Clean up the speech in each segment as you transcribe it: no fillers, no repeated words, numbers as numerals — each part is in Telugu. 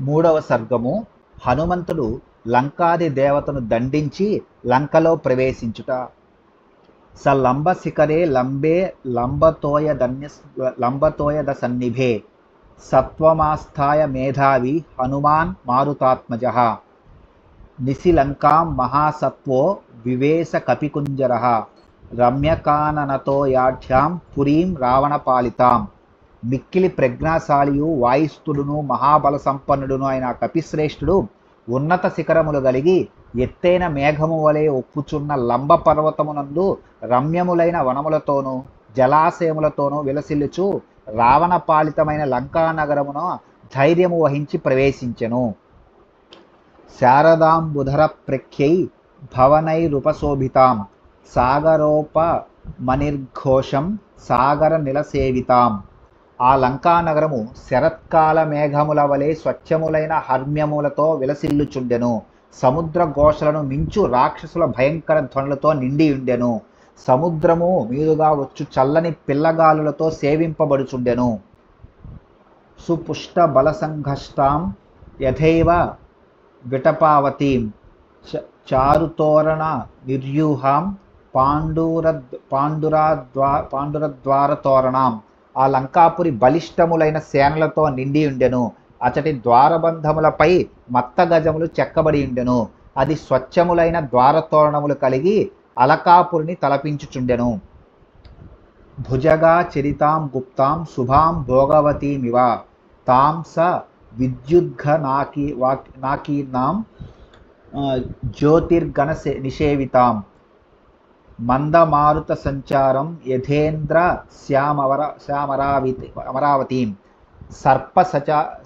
మూడవ సర్గము హనుమంతుడు లంకాది దేవతను దండించి లంకలో ప్రవేశించుట. స లంబ శిఖరే లంబే లంబతోయద సన్నిభే సత్వమాస్థాయ మేధావి హనుమాన్ మారుతాత్మజః నిశిలంకాం మహాసత్వో వివేశ కపికుంజరః రమ్యకాననతో యాఢ్యాం పురీం రావణపాలితాం. మిక్కిలి ప్రజ్ఞాశాలియు వాయుస్తుడును మహాబల సంపన్నుడును అయిన కపిశ్రేష్ఠుడు ఉన్నత శిఖరములు కలిగి ఎత్తైన మేఘము వలె ఒప్పుచున్న లంబ పర్వతమునందు రమ్యములైన వనములతోనూ జలాశయములతోనూ విలసిల్లుచు రావణ పాలితమైన లంకానగరమున ధైర్యము వహించి ప్రవేశించెను. శారదాంబుధర ప్రఖ్యై భవనైరుపశోభితాం సాగరోపమనిర్ఘోషం సాగర నిలసేవితాం. ఆ లంకానగరము శరత్కాల మేఘముల వలె స్వచ్ఛములైన హర్మ్యములతో విలసిల్లుచుండెను. సముద్ర ఘోషలను మించు రాక్షసుల భయంకర ధ్వనులతో నిండియుండెను. సముద్రము మీదుగా వచ్చు చల్లని పిల్లగాలులతో సేవింపబడుచుండెను. సుపుష్ట బలసంఘష్టాం యథైవ విటపావతీం చారుతోరణ నిర్యూహాం పాండురద్వారతోరణాం. ఆ లంకాపురి బలిష్టములైన సేనలతో నిండి ఉండెను. అచటి ద్వారబంధములపై మత్తగజములు చెక్కబడి ఉండెను. అది స్వచ్ఛములైన ద్వారతోరణములు కలిగి అలకాపురిని తలపించుచుండెను. భుజగా చరితాం గుప్తాం శుభాం భోగవతీమివ తాం స విద్యుద్ఘనాకీర్ణాం జ్యోతిర్గణ నిషేవితాం. మందమారుత సంచారం యథేంద్ర అమరావతీం.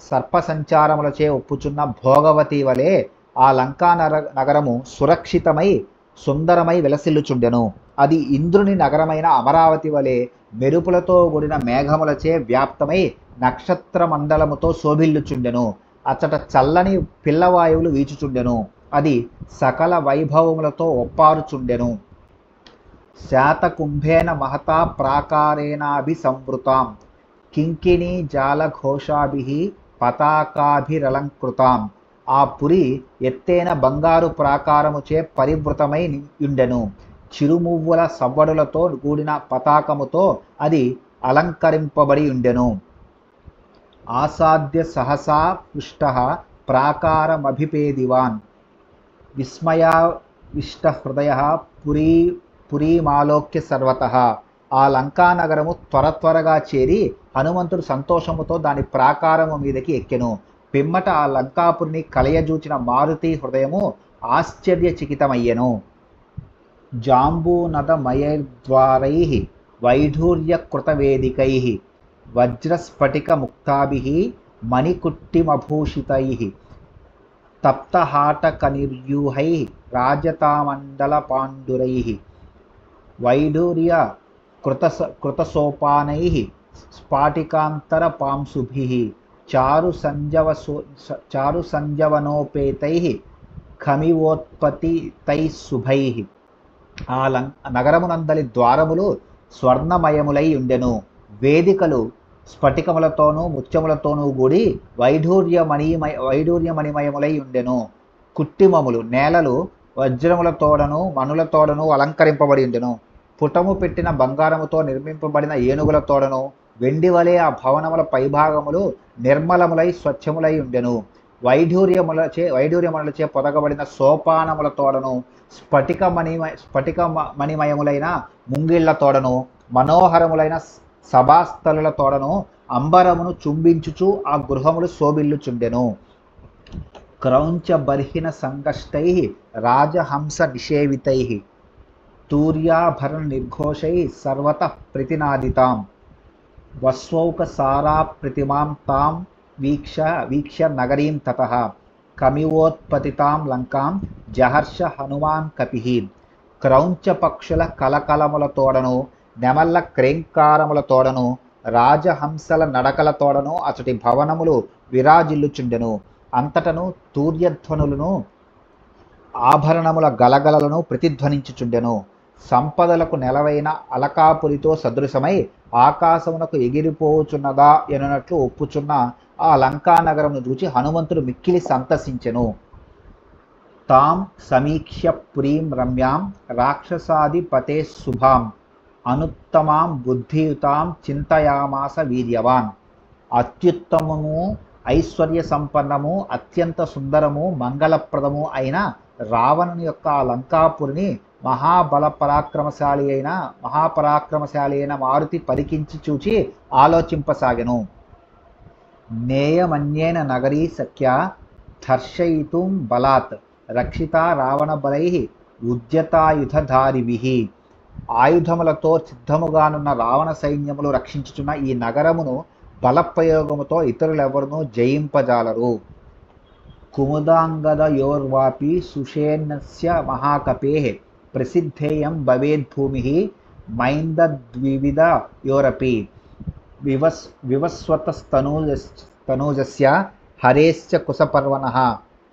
సర్ప సంచారములచే ఒప్పుచున్న భోగవతి వలె ఆ లంకా నగరము సురక్షితమై సుందరమై విలసిల్లుచుండెను. అది ఇంద్రుని నగరమైన అమరావతి వలె మెరుపులతో కూడిన మేఘములచే వ్యాప్తమై నక్షత్ర మండలముతో శోభిల్లుచుండెను. అచ్చట చల్లని పిల్లవాయువులు వీచుచుండెను. అది సకల వైభవములతో ఒప్పారుచుండెను. శాతకుంభేన మహతా ప్రాకారేణాభిసంవృతాం కింకిణీ జాలఘోషాభిః పతాకాభిరలంకృతాం. ఆ పురి ఎత్తైన బంగారు ప్రాకారముచే పరివృతమై ఉండెను. చిరుమువ్వుల సవ్వడులతో కూడిన పతాకముతో అది అలంకరింపబడి ఉండెను. ఆసాద్య సహసా పుష్టః ప్రాకారమభిపేదివాన్ విస్మయావిష్టహృదయః పురీమాలోక్య సర్వతః. ఆ లంకానగరము త్వరగా చేరి హనుమంతుడు సంతోషముతో దాని ప్రాకారము మీదకి ఎక్కెను. పిమ్మట ఆ లంకాపురిని కలయజూచిన మారుతి హృదయము ఆశ్చర్యచకితమయ్యెను. జాంబూనదమయైర్ద్వారైః వైఢూర్యకృతవేదికైః వజ్రస్ఫటికముక్తాభిః మణికుట్టిమభూషితైః తప్తహాటకనిర్యూహైః రాజతామండలపాండురైః వైఢూర్య కృతసోపానైః స్ఫాటికాంతరపాంశుభిః చారుసంజవనోపేతైః ఖమివోత్పతితైః శుభైః. ఆ నగరమునందలి ద్వారములు స్వర్ణమయములై ఉండెను. వేదికలు స్ఫటికములతోనూ ముత్యములతోనూ కూడి వైఢూర్యమణిమయములై ఉండెను. కుట్టిమములు నేలలు వజ్రములతోడను మణులతోడను అలంకరింపబడి ఉండెను. పుటము పెట్టిన బంగారముతో నిర్మింపబడిన ఏనుగులతోడను వెండి వలె ఆ భవనముల పైభాగములు నిర్మలములై స్వచ్ఛములై ఉండెను. వైఢూర్యమణులచే పొదగబడిన సోపానములతోడను స్ఫటికమణిమయములైన ముంగిళ్లతోడను మనోహరములైన సభాస్థలులతోడను అంబరమును చుంబించుచు ఆ గృహములు శోభిల్లుచుండెను. క్రౌంచ బర్హిన సంకష్టైః రాజహంస నిషేవితైః తూర్యాభరణ నిర్ఘోషైః సర్వతః ప్రతినాదితాం. వస్వౌక సారా ప్రతిమాం తాం వీక్ష్య నగరీం తతః కమివోత్పతితాం లంకాం జహర్ష హనుమాన్ కపిః. క్రౌంచ పక్షుల కలకలములతోడను నెమళ్ళ క్రేంకారములతోడను రాజహంసల నడకలతోడను అచటి భవనములు విరాజిల్లుచుండెను. అంతటను తూర్యధ్వనులను ఆభరణముల గలగలలను ప్రతిధ్వనించుచుండెను. సంపదలకు నెలవైన అలకాపురితో సదృశమై ఆకాశమునకు ఎగిరిపోచున్నదా ఎనున్నట్లు ఒప్పుచున్న ఆ లంకా నగరమును చూచి హనుమంతుడు మిక్కిలి సంతసించెను. తాం సమీక్ష్య పురీం రమ్యాం రాక్షసాధిపతే శుభాం అనుత్తమాం బుద్ధియుతాం చింతయామాస వీర్యవాన్. అత్యుత్తమము, ఐశ్వర్య సంపన్నము, అత్యంత సుందరము, మంగళప్రదము అయిన రావణుని యొక్క ఆ లంకాపురిని మహాపరాక్రమశాలి అయిన మారుతి పరికించి చూచి ఆలోచింపసాగెను. నేయమన్యేన నగరీ సఖ్య దర్శయితుం బలాత్ రక్షితా రావణ బలై ఉద్యతాయుధధారిభిః. ఆయుధములతో సిద్ధముగానున్న రావణ సైన్యములు రక్షించుచున్న ఈ నగరమును బలప్రయోగముతో ఇతరులెవరునూ జయింపజాలరు. కుముదాంగదయోర్వాపి సుషేణస్య మహాకపేః ప్రసిద్ధేయం భవేద్భూమిః మైందద్వివిధయోరపి వివస్వతస్తనూజస్య హరేశ్చ కుశపర్వణః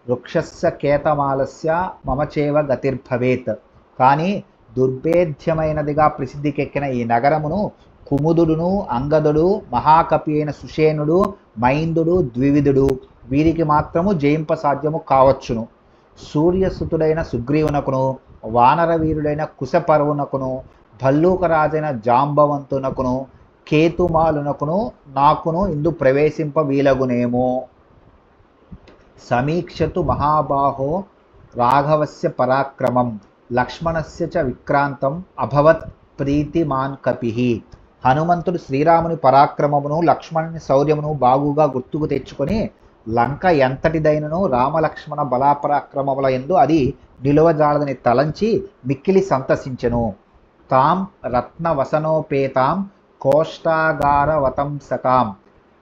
వృక్షస్య కేతమాలస్య మమ చేవ గతిర్భవేత్. కానీ దుర్భేద్యమైనదిగా ప్రసిద్ధికెక్కిన ఈ నగరమును కుముదుడును, అంగదుడు, మహాకపి అయిన సుషేణుడు, మైందుడు, ద్వివిధుడు వీరికి మాత్రము జయింప సాధ్యము కావచ్చును. సూర్యసుతుడైన సుగ్రీవునకును, వానర వీరుడైన కుశపర్వునకును, భల్లూకరాజైన జాంబవంతునకును, కేతుమాలునకును నాకును ఇందు ప్రవేశింప వీలగునేమో. సమీక్షతు మహాబాహో రాఘవస్య పరాక్రమం లక్ష్మణస్య చ విక్రాంతం అభవత్ ప్రీతిమాన్ కపిః. హనుమంతుడు శ్రీరాముని పరాక్రమమును, లక్ష్మణుని శౌర్యమును బాగుగా గుర్తుకు తెచ్చుకొని లంక ఎంతటిదైనను రామలక్ష్మణ బలాపరాక్రమముల యందు అది నిలువజాలదని తలంచి మిక్కిలి సంతసించెను. తాం రత్నవసనోపేతాం కోష్టాగారవతంసకాం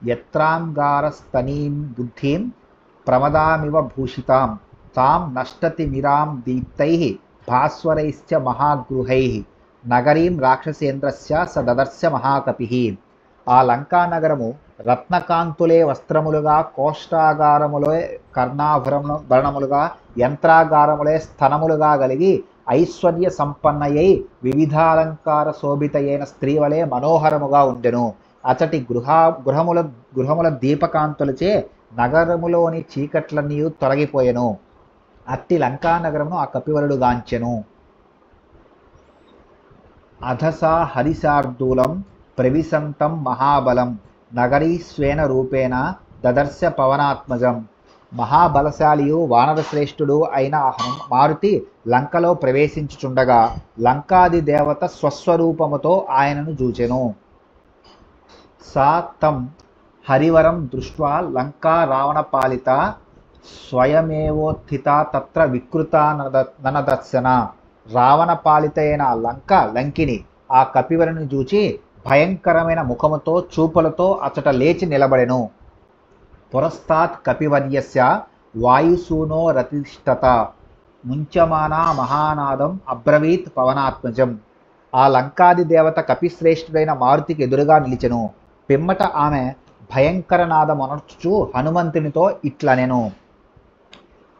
యత్రాంగారస్తనీం బుద్ధిం ప్రమదామివ భూషితాం తాం నష్టతిమిరాం దీప్తైః భాస్వరైశ్చ మహాగృహైః నగరీం రాక్షసేంద్రస్య స దదర్శ మహాకపిః. ఆ లంకా నగరము రత్నకాంతులే వస్త్రములుగా, కోష్టాగారములే కర్ణాభరణములుగా, యంత్రాగారములే స్థనములుగా కలిగి ఐశ్వర్య సంపన్నయై వివిధాలంకార శోభితయైన స్త్రీవలే మనోహరముగా ఉండెను. అతటి గృహముల దీపకాంతులచే నగరములోని చీకట్లన్నీ తొలగిపోయెను. అట్టి లంకా నగరమును ఆ కపివరుడు గాంచెను. అధసా హరిశార్దూలం ప్రవిశంతం మహాబలం నగరీస్వేన రూపేణ దదర్శ పవనాత్మజం. మహాబలశాలియు వానరశ్రేష్ఠుడు అయిన మారుతి లంకలో ప్రవేశించుచుండగా లంకాది దేవత స్వస్వరూపముతో ఆయనను చూచెను. సా తం హరివరం దృష్ట్వా లంకా రావణపాలిత స్వయమేవోత్థిత తత్ర వికృత ననదర్శన. రావణపాలిత అయిన లంకిని ఆ కపివరుని చూచి భయంకరమైన ముఖముతో చూపులతో అచట లేచి నిలబడెను. పురస్తాత్ కపివర్యస్య వాయుసూనో రతిష్టత ముంచమానా మహానాదం అబ్రవీత్ పవనాత్మజం. ఆ లంకాది దేవత కపిశ్రేష్ఠుడైన మారుతికి ఎదురుగా నిలిచెను. పిమ్మట ఆమె భయంకర నాదమనర్చుచు హనుమంతునితో ఇట్లనెను.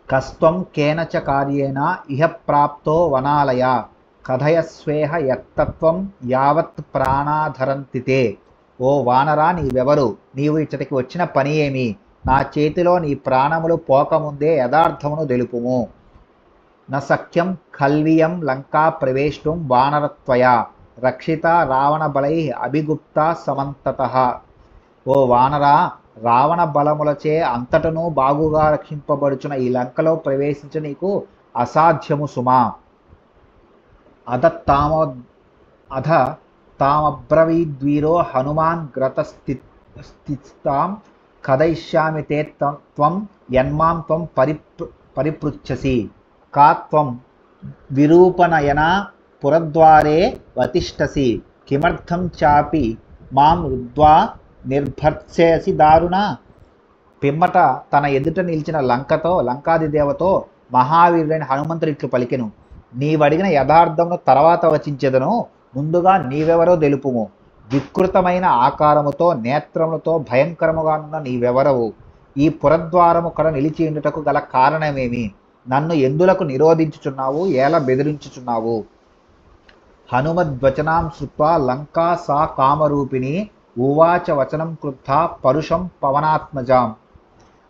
కస్త్వం కేనచ కార్యేణ ఇహ ప్రాప్తో వనాలయ కథయస్వేహ యత్తత్వం యావత్ ప్రాణాధరంతితే. ఓ వానరా, నీవెవరు? నీవు ఇచ్చటికి వచ్చిన పని ఏమి? నా చేతిలో నీ ప్రాణములు పోకముందే యథార్థమును తెలుపుము. నసఖ్యం ఖల్వియం లంకా ప్రవేష్టుం వానరత్వయా రక్షిత రావణ బలై అభిగుప్త సమంతతః. ఓ వానరా, రావణ బలములచే అంతటను బాగుగా రక్షింపబడుచున్న ఈ లంకలో ప్రవేశించ నీకు అసాధ్యము సుమా. అధ తామబ్రవీద్వీరో హనుమాన్ గ్రతస్థితాం కథయిష్యామి తే త్వం యన్మాం త్వం పరిపృచ్ఛసి. కా త్వం విరూపనయనా పురద్వారే వతిష్టసి కిమర్థం చాపి మాం రుద్వా నిర్భర్త్సేసి దారుణ. పిమ్మట తన ఎదుట నిలిచిన లంకాది దేవతో మహావీరుడైన హనుమంతుడు ఇట్లు పలికెను. నీవడిగిన యథార్థమును తర్వాత వచించెదను, ముందుగా నీవెవరో తెలుపుము. వికృతమైన ఆకారముతో నేత్రములతో భయంకరముగానున్న నీవెవరవు? ఈ పురద్వారము కడ నిలిచి ఉండుటకు గల కారణమేమి? నన్ను ఎందులకు నిరోధించుచున్నావు? ఎలా బెదిరించుచున్నావు? హనుమద్వచనాం శ్రుత్వా లంకా సా కామరూపిణి ఉవాచ వచనం క్రుద్ధా పరుషం పవనాత్మజాం.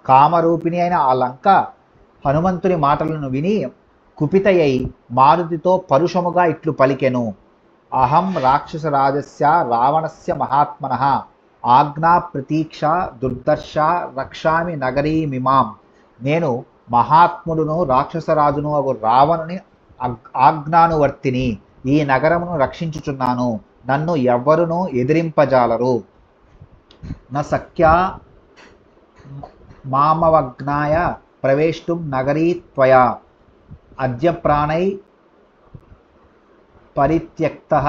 కామరూపిణి అయిన ఆ లంక హనుమంతుని మాటలను విని కుపితయై మారుతితో పరుషముగా ఇట్లు పలికెను. అహం రాక్షసరాజస్య రావణస్య మహాత్మనః ఆజ్ఞా ప్రతీక్ష దుర్దర్శ రక్షామి నగరీమిమాం. నేను మహాత్ముడును రాక్షసరాజును అగు రావణుని ఆజ్ఞానువర్తిని. ఈ నగరమును రక్షించుచున్నాను. నన్ను ఎవ్వరునూ ఎదిరింపజాలరు. న సఖ్యా మామవజ్ఞాయ ప్రవేష్టుం నగరీ త్వయా అద్య ప్రాణై పరిత్యక్తః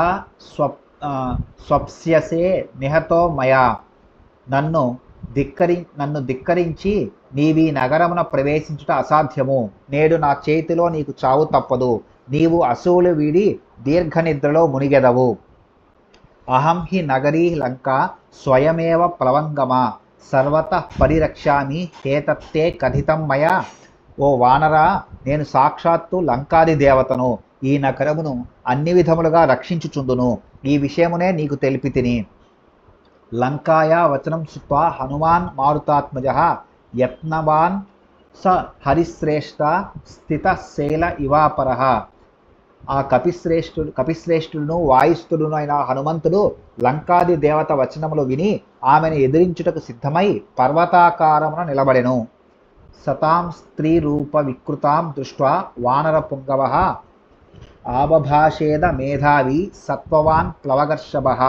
స్వప్స్యసే నిహతో మయా. నన్ను ధిక్కరించి నీవీ నగరమున ప్రవేశించుట అసాధ్యము. నేడు నా చేతిలో నీకు చావు తప్పదు. నీవు అసువులు వీడి దీర్ఘనిద్రలో మునిగెదవు. అహం హి నగరీ లంకా స్వయమేవ ప్లవంగమా సర్వతః పరిరక్షామి హేతత్తే కథితం మయా. ఓ వానరా, నేను సాక్షాత్తు లంకాది దేవతను. ఈ నగరమును అన్ని విధములుగా రక్షించుచుందును. ఈ విషయమునే నీకు తెలిపితిని. లంకాయా వచనం శ్రుత్వా హనుమాన్ మారుతాత్మజః యత్నవాన్ స హరిశ్రేష్ఠ స్థితశైల ఇవాపరః. ఆ కపిశ్రేష్ఠుడును వాయుస్తుడును అయిన హనుమంతుడు లంకాది దేవత వచనములు విని ఆమెను ఎదిరించుటకు సిద్ధమై పర్వతాకారమున నిలబడెను. సతాం స్త్రీ రూప వికృతాం దృష్ట్వా వానర పుంగవః ఆబభాషేద మేధావి సత్వవాన్ ప్లవగర్షభః.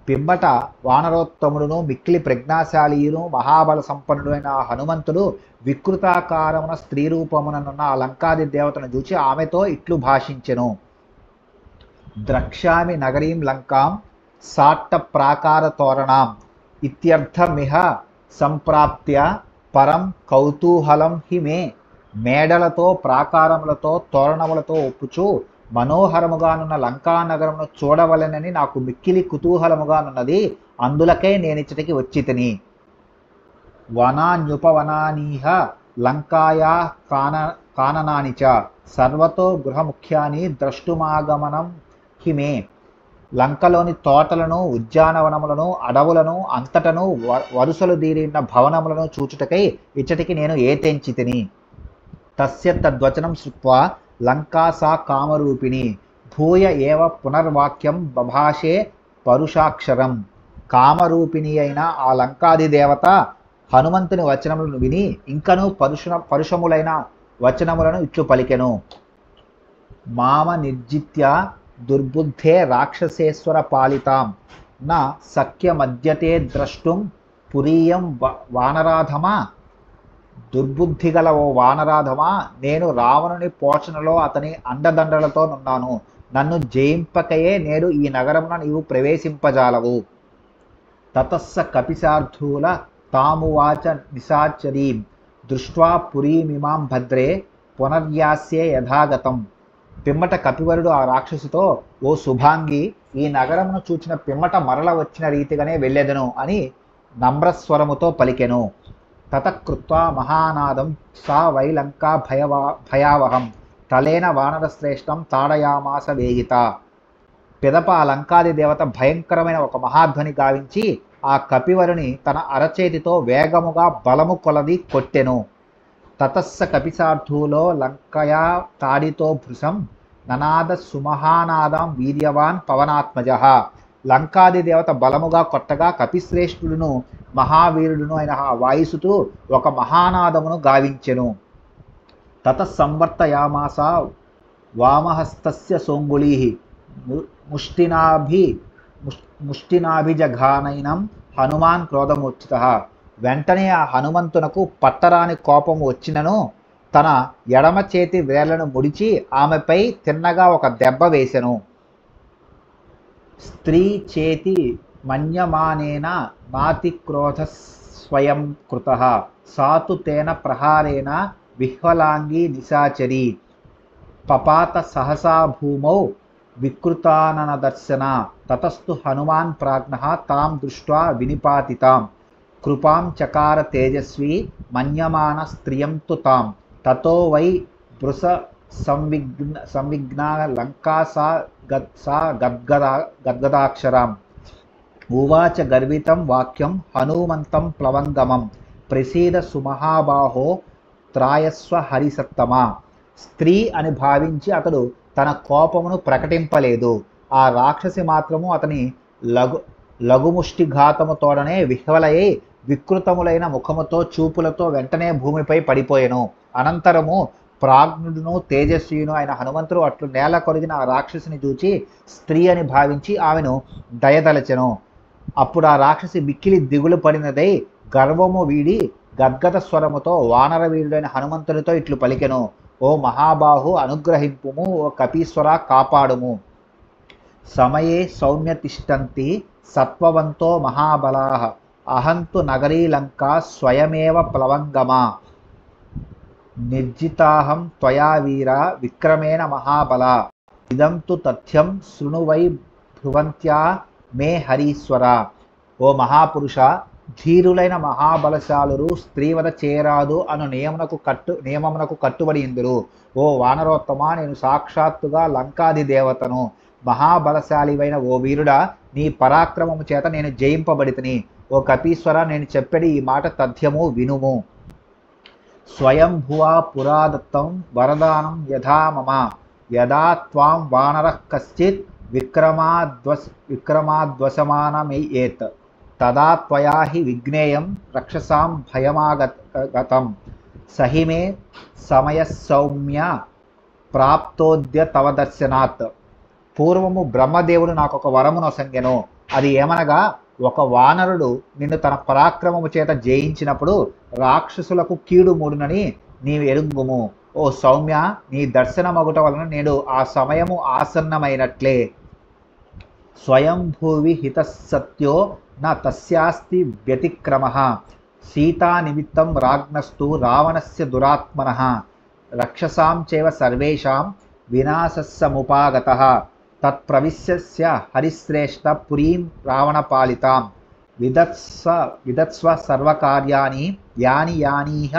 పిమ్మట వానరోత్తముడును మిక్కిలి ప్రజ్ఞాశాలియును మహాబల సంపన్నుడైన హనుమంతుడు వికృతాకారమున స్త్రీ రూపముననున్న ఆ లంకాది దేవతను చూచి ఆమెతో ఇట్లు భాషించెను. ద్రక్ష్యామి నగరీం లంకాం సాట్ట ప్రాకార తోరణాం ఇత్యర్థమిహ సంప్రాప్త్య పరం కౌతూహలం హి మే. మేడలతో ప్రాకారములతో తోరణములతో ఒప్పుచు మనోహరముగానున్న లంకానగరమును చూడవలెనని నాకు మిక్కిలి కుతూహలముగానున్నది. అందులకై నేనిచ్చటికి వచ్చితిని. వనాన్యుపవనానీహ లంకాయా కాననాని చ సర్వతో గృహముఖ్యాని ద్రష్టుమాగమనం హి మే. లంకలోని తోటలను ఉద్యానవనములను అడవులను అంతటను వరుసలు దీరిన భవనములను చూచుటకై ఇచ్చటికి నేను ఏతెంచితిని. తస్య తద్వచనం శ్రుత్వా లంకా సా కామరూపిణి భూయ ఏవ పునర్వాక్యం బభాషే పరుషాక్షరం. కామరూపిణి అయిన ఆ లంకాది దేవత హనుమంతుని వచనములను విని ఇంకనూ పరుషములైన వచనములను ఇట్లు పలికెను. మామ నిర్జిత్య దుర్బుద్ధే రాక్షసేశ్వర పాలితాం నా సఖ్యమద్యతే ద్రష్టుం పురీయం వానరాధమా. దుర్బుద్ధిగల ఓ వానరాధమా, నేను రావణుని పోషణలో అతని అండదండలతో నున్నాను. నన్ను జయింపకయే నేడు ఈ నగరమున నీవు ప్రవేశింపజాలవు. తతస్స కపిశార్ధూల తామువాచ నిశాచరీం దృష్ట్వా పురీమిమాం భద్రే పునర్యాస్యే యథాగతం. పిమ్మట కపివరుడు ఆ రాక్షసితో, ఓ శుభాంగి, ఈ నగరమును చూచిన పిమ్మట మరల వచ్చిన రీతిగానే వెళ్ళెదను అని నమ్రస్వరముతో పలికెను. తతకృత్వా మహానాదం సా వైలంకా భయావహం తలేన వానరశ్రేష్టం తాడయామాస వేగిత. పిదప ఆ లంకాది దేవత భయంకరమైన ఒక మహాధ్వని గావించి ఆ కపివరుని తన అరచేతితో వేగముగా బలము కొలది కొట్టెను. తతస్స కపిశార్థూలో లంకయా తాడితో భృశం ననాద సుమహానాదం వీర్యవాన్ పవనాత్మజః. లంకాది దేవత బలముగా కొట్టగా కపిశ్రేష్ఠుడును మహావీరుడును అయిన ఆ వాయుసుతు ఒక మహానాదమును గావించెను. తతస్సంవర్తయామాస వామహస్తస్య సోంగుళీః ముష్టినాభిజఘానైనం హనుమాన్ క్రోధమూర్ఛితః. వెంటనే ఆ హనుమంతునకు పట్టరాని కోపము వచ్చినను తన ఎడమ చేతి వేళ్లను ముడిచి ఆమెపై తిన్నగా ఒక దెబ్బ వేసెను. స్త్రీ చేతి మన్యమానేన నాతి క్రోధ స్వయం కృతః సాతు తేన ప్రహారేణ విహ్వలాంగి నిశాచరి పపాత సహసా భూమౌ వికృతాననదర్శన. తతస్తు హనుమాన్ ప్రాజ్ఞః తాం దృష్ట్వా వినిపాతితాం కృపాం చకార తేజస్వి మన్యమాన స్త్రియం తు తాం. తతో వై బృస సంవిఘ్నా లంకా సా గద్గదాక్షరాం. ఉవాచ గర్వితం వాక్యం హనుమంతం ప్లవంగమం ప్రసీద సుమహాబాహో త్రాయస్వ హరిసత్తమా. స్త్రీ అని భావించి అతడు తన కోపమును ప్రకటింపలేదు. ఆ రాక్షసి మాత్రము అతని లఘు లఘుముష్టిఘాతముతోడనే విహ్వలయై వికృతములైన ముఖముతో చూపులతో వెంటనే భూమిపై పడిపోయెను. అనంతరము ప్రాజ్ఞుడును తేజస్వియును అయిన హనుమంతుడు అట్లు నేల కొరిగిన ఆ రాక్షసిని చూచి స్త్రీ అని భావించి ఆమెను దయదలచెను. అప్పుడు ఆ రాక్షసి మిక్కిలి దిగులు పడినదై గర్వము వీడి గద్గద స్వరముతో వానర వీరుడైన హనుమంతునితో ఇట్లు పలికెను. ఓ మహాబాహు అనుగ్రహింపుము, ఓ కపీశ్వర కాపాడుము. సమయే సౌమ్య తిష్టంతి సత్వవంతో మహాబలాః అహంతు నగరీ లంకా స్వయమేవ ప్లవంగమా. నిర్జితాహం త్వయా వీర విక్రమేణ మహాబల ఇదం తు తథ్యం శృణు వై భ్రువంత్యా మే హరీశ్వర. ఓ మహాపురుష, ధీరులైన మహాబలశాలురు స్త్రీవద చేరాదు అను నియమమునకు కట్టుబడి ఇందురు. ఓ వానరోత్తమ, నేను సాక్షాత్తుగా లంకాది దేవతను. మహాబలశాలివైన ఓ వీరుడా, నీ పరాక్రమము చేత నేను జయింపబడితిని. ఓ కపీశ్వర, నేను చెప్పేది ఈ మాట తథ్యము, వినుము. స్వయంభువా పురాదత్తం వరదానం యథా మమ యదా త్వాం వానరః కశ్చిత్ విక్రమాద్వసమానమేత్ తదా త్వయా హి విజ్ఞేయం రక్షసాం భయమాగతం సహిమే సమయః సౌమ్య ప్రాప్తోద్య తవ దర్శనాత్. పూర్వము బ్రహ్మదేవుడు నాకు ఒక వరమును ఒసంగెను. అది ఏమనగా, ఒక వానరుడు నిన్ను తన పరాక్రమము చేత జయించినప్పుడు రాక్షసులకు కీడు మూడునని నీవు ఎరుగుము. ఓ సౌమ్య, నీ దర్శనమగుట వలన నేడు ఆ సమయము ఆసన్నమైనట్లే. స్వయంభూవి హితసత్యో న తస్యాస్తి వ్యతిక్రమః సీతా నిమిత్తం రాజ్ఞస్తు రావణస్య దురాత్మనః రక్షసాం చైవ సర్వేషాం వినాశస్సముపాగతః తత్ప్రవిశ్య హరిశ్రేష్ఠ పురీం రావణపాలితాం విదత్స్వ సర్వకార్యాని యాని యానీహ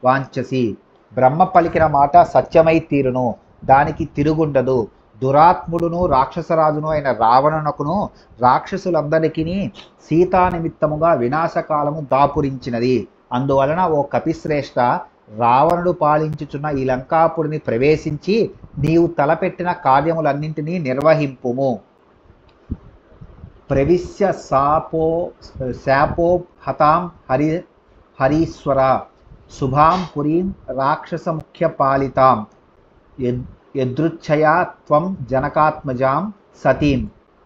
వాంఛసి. బ్రహ్మ పలికిన మాట సత్యమై తీరును, దానికి తిరుగుండదు. దురాత్ముడును రాక్షసరాజును అయిన రావణునకును రాక్షసులందరికీ సీతా నిమిత్తముగా వినాశకాలము దాపురించినది. అందువలన ఓ కపిశ్రేష్ఠ, రావణుడు పాలించుచున్న ఈ లంకాపురిని ప్రవేశించి నీవు తలపెట్టిన కార్యములన్నింటినీ నిర్వహింపుము. ప్రవిశ్య శాపో హతాం హరీశ్వర శుభాం పురీం రాక్షస ముఖ్య పాలితాం యదృచ్ఛయా త్వం జనకాత్మజాం సతీం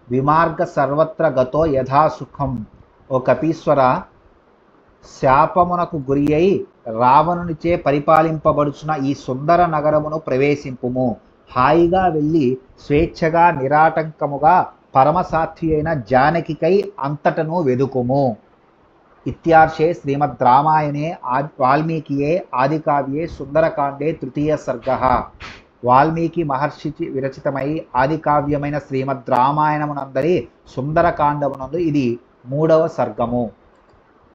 విమార్గ సర్వత్ర గతో యథా సుఖం. ఓ కపీశ్వర, శాపమునకు గురి అయి రావణునిచే పరిపాలింపబడుచున్న ఈ సుందర నగరమును ప్రవేశింపుము. హాయిగా వెళ్ళి స్వేచ్ఛగా నిరాటంకముగా పరమసాధ్వి అయిన జానకికై అంతటను వెదుకుము. ఇత్యార్షే శ్రీమద్ రామాయణే వాల్మీకియే ఆదికావ్యే సుందరకాండే తృతీయ సర్గః. వాల్మీకి మహర్షి విరచితమై ఆదికావ్యమైన శ్రీమద్ రామాయణమునందరి సుందరకాండమునందు ఇది 3వ సర్గము.